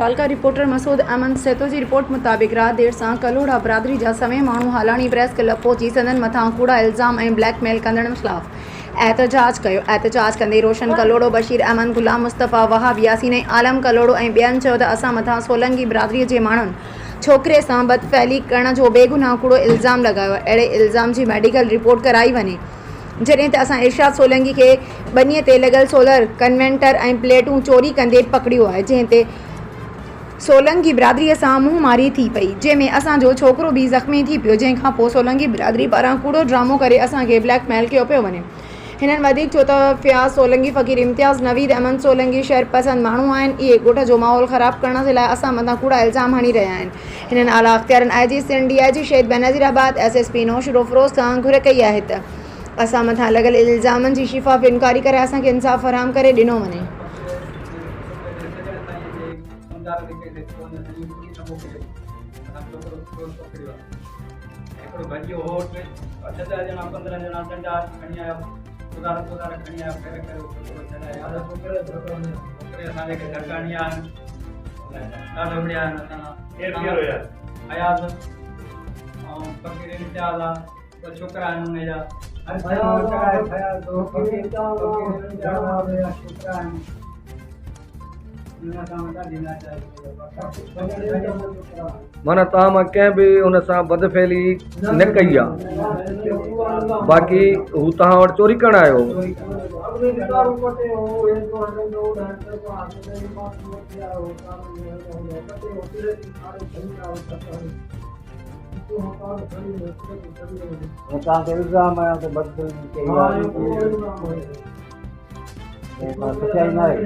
कालका रिपोर्टर मसूद अहमद सेतो की रिपोर्ट मुताबिक रात देर से कलोड़ा बिरादरी जा सवें मानू हालानी प्रेस क्लब पहुंची संदन मथा कूड़ा इल्ज़ाम ऐं ब्लैकमेल कंदड़नि ख़िलाफ़ एहतजाज कंदे रोशन कलोड़ो, बशीर अहमद, गुलाम मुस्तफ़ा, वहाब यासीन ऐं आलम कलोड़ो ऐं ॿियनि चयो त असां मथां सोलंकी बिरादरीअ जे माण्हुनि छोकिरे सां बदफ़ैली करण जो बेगुनाह कूड़ो इल्ज़ाम लगायो। अहिड़े इल्ज़ाम जी मेडिकल रिपोर्ट कराई वञे जॾहिं त असां इरशाद सोलंकी खे बनीअ ते लॻल सोलर कन्वेंटर ऐं प्लेटूं चोरी कंदे पकड़ियो आहे, जंहिं ते सोलंकी बिरादरीअ सां मुंहमारी थी पई, जंहिंमें असांजो छोकिरो बि ज़ख़्मी थी पियो। जंहिंखां पोइ सोलंकी बिरादरी पारां कूड़ो ड्रामो करे असांखे ब्लैकमेल कयो पियो वञे। हिननि वधीक चयो त फ़ियाज़ सोलंकी, फ़कीर इम्तियाज़, नवीद अहमद सोलंकी शहर पसंद माण्हू आहिनि। इहे ॻोठ जो माहौल ख़राब करण जे लाइ असां मथां कूड़ा इल्ज़ाम हणी रहिया आहिनि। हिननि आला अख़्तियारनि IG सिंध, DIG शहीद बेनज़ीराबाद, SSP नौशरो फ़िरोज़ खां घुर कई आहे त असां मथां लॻल इल्ज़ामनि जी शिफ़ाफ़ इनकारी करे असांखे इंसाफ़ फराहम करे ॾिनो वञे। माना तव्हां कंहिं बि हुन सां बदफ़ैली न कई आहे, बाक़ी हू तव्हां वटि चोरी करणु आयो। तव्हांखे इल्ज़ाम आया त बदफ़ैली कई आहे, सचाई न आहे।